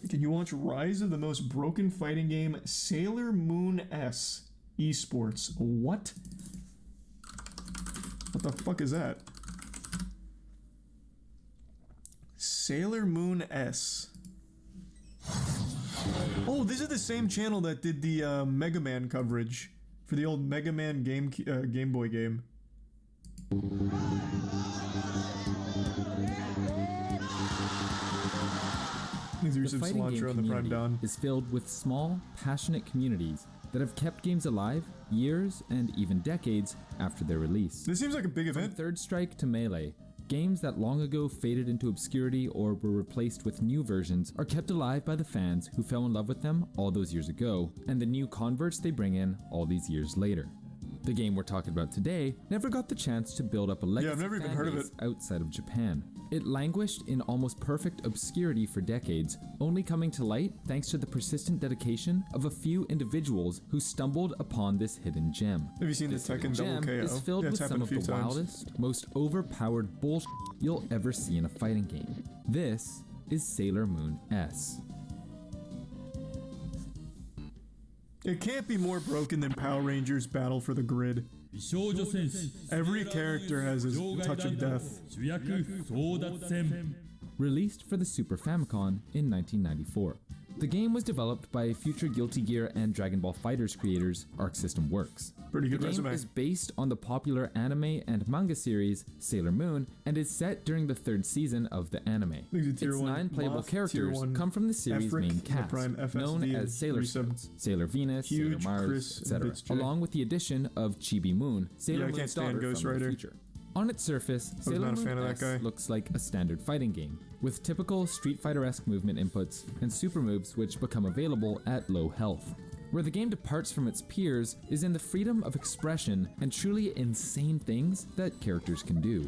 Can you watch Rise of the Most Broken Fighting Game, Sailor Moon S Esports? What? What the fuck is that? Sailor Moon S. Oh, this is the same channel that did the Mega Man coverage for the old Mega Man Game Boy game. The fighting game community is filled with small, passionate communities that have kept games alive years and even decades after their release. This seems like a big event. From Third Strike to Melee, games that long ago faded into obscurity or were replaced with new versions are kept alive by the fans who fell in love with them all those years ago, and the new converts they bring in all these years later. The game we're talking about today never got the chance to build up a legacy I've never even heard of it outside of Japan. It languished in almost perfect obscurity for decades, only coming to light thanks to the persistent dedication of a few individuals who stumbled upon this hidden gem. Have you seen this the Tekken Double KO? Is filled with some of the wildest, most overpowered bullshit you'll ever see in a fighting game. This is Sailor Moon S. It can't be more broken than Power Rangers Battle for the Grid. Every character has his touch of death. Released for the Super Famicom in 1994. The game was developed by future Guilty Gear and Dragon Ball FighterZ creators Arc System Works. Pretty good resume. The game is based on the popular anime and manga series Sailor Moon and is set during the third season of the anime. Its 9 playable characters come from the series' main cast, known as Sailor Scouts, Sailor Venus, Sailor Mars, etc., along with the addition of Chibi Moon, Sailor Moon's daughter from the future. On its surface, Sailor Moon S looks like a standard fighting game, with typical Street Fighter-esque movement inputs and super moves which become available at low health. Where the game departs from its peers is in the freedom of expression and truly insane things that characters can do.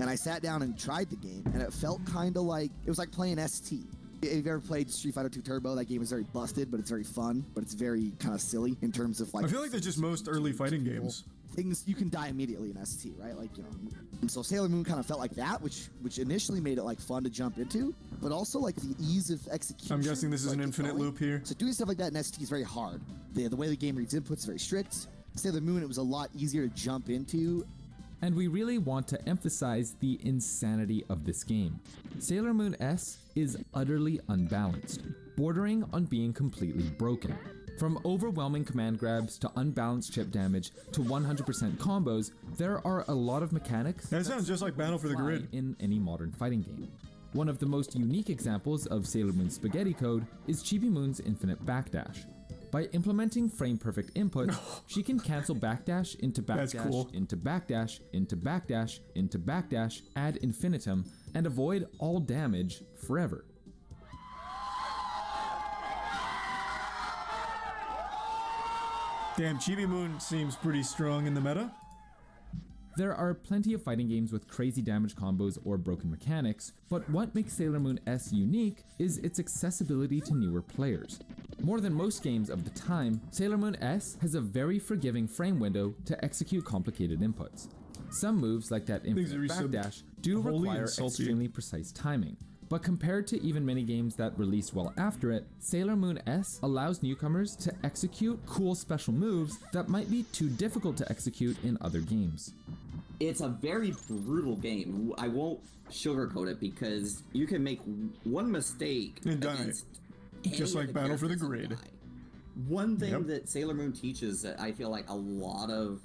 And I sat down and tried the game, and it felt kind of like, it was like playing ST. If you've ever played Street Fighter 2 Turbo, that game is very busted, but it's very fun, but it's very kind of silly in terms of like... I feel like that's just most early fighting games. Things, you can die immediately in ST, right? Like, you know, and so Sailor Moon kind of felt like that, which initially made it like fun to jump into, but also like the ease of execution. I'm guessing this is an infinite loop here. So doing stuff like that in ST is very hard. The way the game reads inputs is very strict. Sailor Moon, it was a lot easier to jump into. And we really want to emphasize the insanity of this game. Sailor Moon S is utterly unbalanced, bordering on being completely broken. From overwhelming command grabs to unbalanced chip damage to 100% combos, there are a lot of mechanics that sounds just like Battle for the Grid in any modern fighting game. One of the most unique examples of Sailor Moon's spaghetti code is Chibi Moon's infinite backdash. By implementing frame-perfect inputs, she can cancel backdash into backdash, into backdash, into backdash, into backdash ad infinitum, and avoid all damage forever. Damn, Chibi Moon seems pretty strong in the meta. There are plenty of fighting games with crazy damage combos or broken mechanics, but what makes Sailor Moon S unique is its accessibility to newer players. More than most games of the time, Sailor Moon S has a very forgiving frame window to execute complicated inputs. Some moves, like that infinite backdash, do require extremely precise timing. But compared to even many games that released well after it, Sailor Moon S allows newcomers to execute cool special moves that might be too difficult to execute in other games. It's a very brutal game. I won't sugarcoat it because you can make one mistake and die, just like Battle for the Grid. One thing that Sailor Moon teaches that I feel like a lot of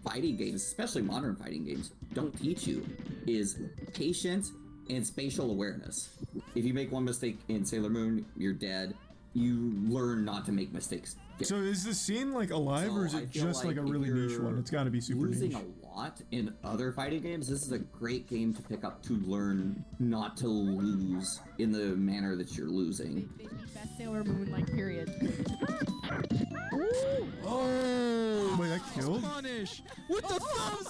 fighting games, especially modern fighting games, don't teach you is patience and spatial awareness. If you make one mistake in Sailor Moon, you're dead. You learn not to make mistakes. So is this scene like alive, or is it just like a really niche one? It's got to be super niche. Losing a lot in other fighting games, this is a great game to pick up to learn not to lose in the manner that you're losing. Best Sailor Moon, like, period. Oh, wait, that killed? Punish with the thumbs.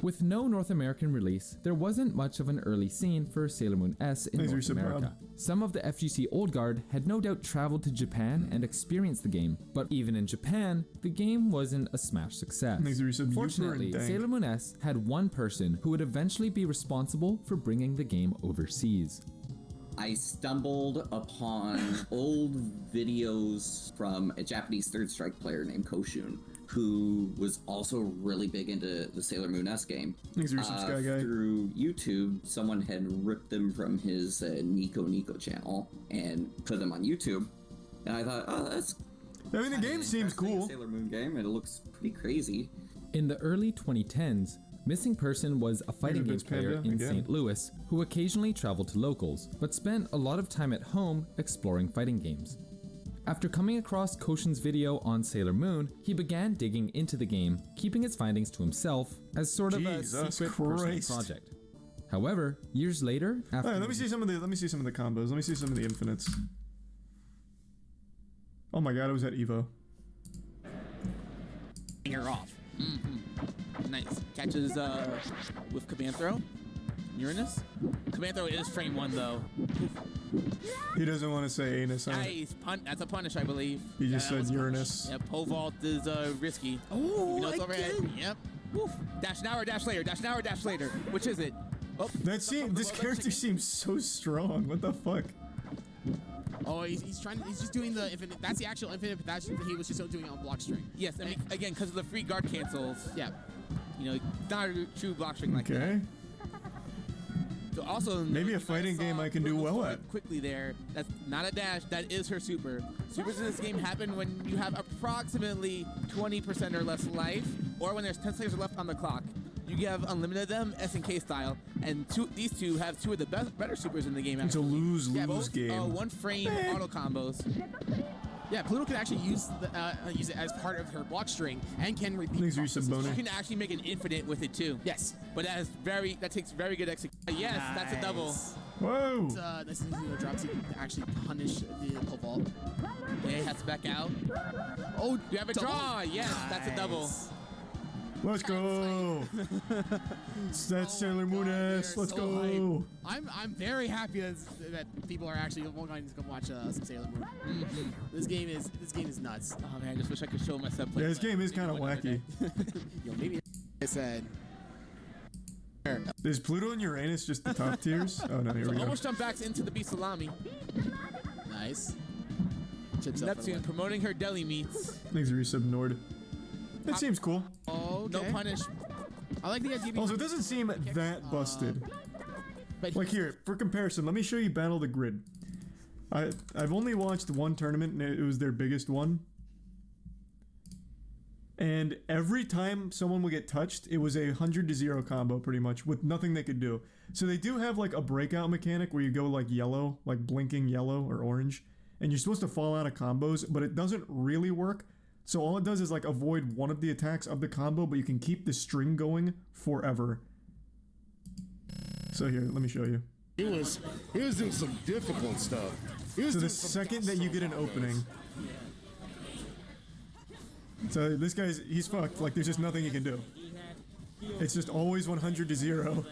With no North American release, there wasn't much of an early scene for Sailor Moon S in North America. Some of the FGC Old Guard had no doubt traveled to Japan and experienced the game, but even in Japan, the game wasn't a smash success. Fortunately, Sailor Moon S had one person who would eventually be responsible for bringing the game overseas. I stumbled upon old videos from a Japanese Third Strike player named Koshun, who was also really big into the Sailor Moon S game. Thanks for some Sky Guy. Through YouTube, someone had ripped them from his Nico channel and put them on YouTube. And I thought, oh, that's... I mean, the game seems cool. Sailor Moon game, and it looks pretty crazy. In the early 2010s, Missing Person was a fighting game player in St. Louis who occasionally traveled to locals, but spent a lot of time at home exploring fighting games. After coming across Koshun's video on Sailor Moon, he began digging into the game, keeping his findings to himself as sort of a secret personal project. However, years later, after let me see some of the combos. Let me see some of the infinites. Oh my god, it was at Evo. Her off. Nice. Catches with command throw. Uranus. Command throw is frame 1 though. He doesn't want to say anus. Huh? Nice. That's a punish, I believe. He just said Uranus. Yeah, pole vault is risky. Oh, it's overhead. Yep. Woof. Dash now or dash later. Dash now or dash later. Which is it? Oh. This character seems so strong. What the fuck? Oh, he's just doing the infinite. That's the actual infinite. That's he was just doing it on block string. Yes, I mean, again, because of the free guard cancels. Yeah. You know, not a true block string like that. Okay. So also, maybe a fighting game I can do well at. Quickly there. That's not a dash. That is her super. Supers in this game happen when you have approximately 20% or less life, or when there's 10 seconds left on the clock. You have unlimited them, SNK style, and these two have two of the better supers in the game. It's a lose-lose game. One frame auto combos. Yeah, Pluto can actually use it as part of her block string and can repeat. You can actually make an infinite with it too. Yes, but that takes very good execution. Yes, nice. That's a double. Whoa! This is a drop to actually punish the pole vault. Okay, has to back out. Oh, you have a draw. Yes, nice. That's a double. Let's go! That's Sailor Moon S. Let's go! I'm very happy that people are actually going to come watch some Sailor Moon. This game is nuts. Oh man, I just wish I could show myself. Yeah, this game is kind of wacky. Yo, maybe I said. Is Pluto and Uranus just the top tiers? Oh no, here we go. Almost jump backs into the beast salami. Nice. Neptune promoting her deli meats. Thanks for resub Nord. That seems cool. Oh, okay. No punish. I like the idea. Also, it doesn't seem that busted. Like here, for comparison, let me show you Battle the Grid. I've only watched one tournament, and it was their biggest one. And every time someone would get touched, it was a 100-0 combo, pretty much, with nothing they could do. So they do have like a breakout mechanic where you go like yellow, like blinking yellow or orange, and you're supposed to fall out of combos, but it doesn't really work. So all it does is like avoid one of the attacks of the combo, but you can keep the string going forever. So here, let me show you. He was doing some difficult stuff. So the second that you get an opening, so this he's fucked. Like there's just nothing you can do. It's just always 100 to 0.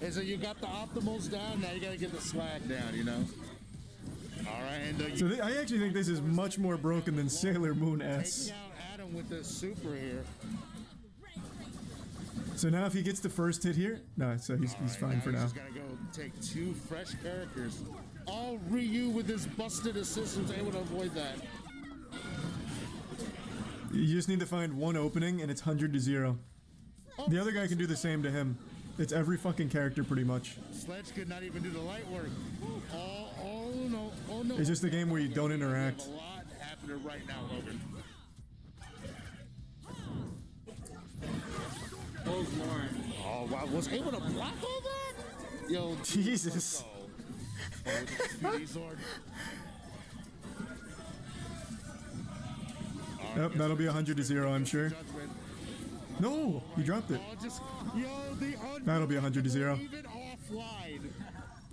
And so you got the optimals down, now you gotta get the swag down, you know? Alright, and so I actually think this is much more broken than Sailor Moon S. Taking out Adam with this super here. So now if he gets the first hit here, no, so he's fine for now. He's gotta go take two fresh characters. All Ryu with his busted assist was able to avoid that. You just need to find one opening and it's 100 to 0. The other guy can do the same to him. It's every fucking character pretty much. Sledge could not even do the light work. Oh no. It's just a game where you don't interact. A lot happening right now, Logan. Oh wow, was able to block all that? Yo, Jesus. Yep, that'll be 100 to 0, I'm sure. No, he dropped it. That'll be 100 to 0.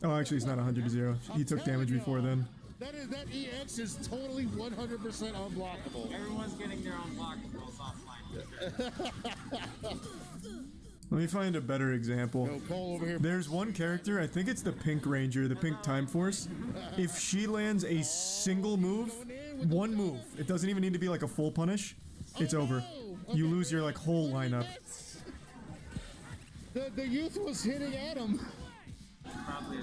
Oh, actually, it's not 100 to 0. He took damage before then. That EX is totally 100% unblockable. Everyone's getting their unblockables offline. Let me find a better example. Yo, Cole over here. There's one character, I think it's the Pink Ranger, the Pink Time Force. If she lands a single move, one move, it doesn't even need to be like a full punish, it's over. You lose your like whole lineup. The youth was hitting at him. Probably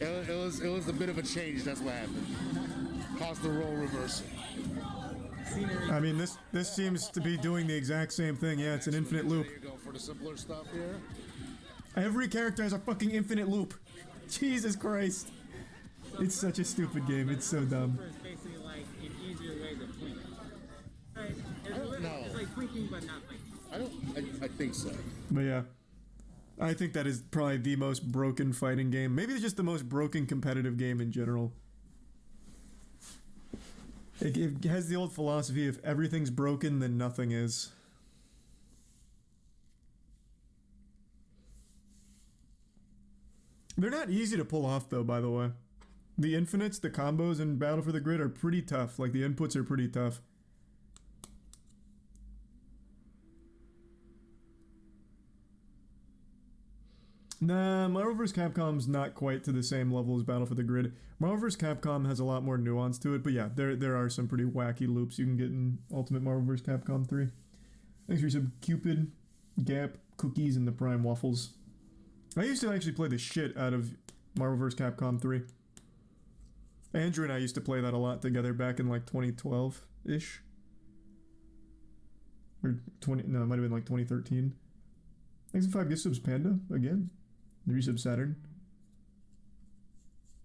a It was a bit of a change. That's what happened. Caused the role reversal. I mean, this seems to be doing the exact same thing. Yeah, it's an infinite loop. You go for the simpler stuff here. Every character has a fucking infinite loop. Jesus Christ. It's such a stupid game. It's so dumb. It's basically like an easier way to twink. Right? I don't know. It's like twinking, but not like. I think so. But yeah. I think that is probably the most broken fighting game. Maybe it's just the most broken competitive game in general. It has the old philosophy: if everything's broken, then nothing is. They're not easy to pull off, though, by the way. The infinites, the combos in Battle for the Grid are pretty tough. Like, the inputs are pretty tough. Nah, Marvel vs. Capcom's not quite to the same level as Battle for the Grid. Marvel vs. Capcom has a lot more nuance to it, but yeah, there are some pretty wacky loops you can get in Ultimate Marvel vs. Capcom 3. Thanks for some Cupid, Gap, Cookies, and the Prime Waffles. I used to actually play the shit out of Marvel vs. Capcom 3. Andrew and I used to play that a lot together back in like 2012-ish. Or it might have been like 2013. Thanks for 5 gift subs, Panda, again. The resub Saturn.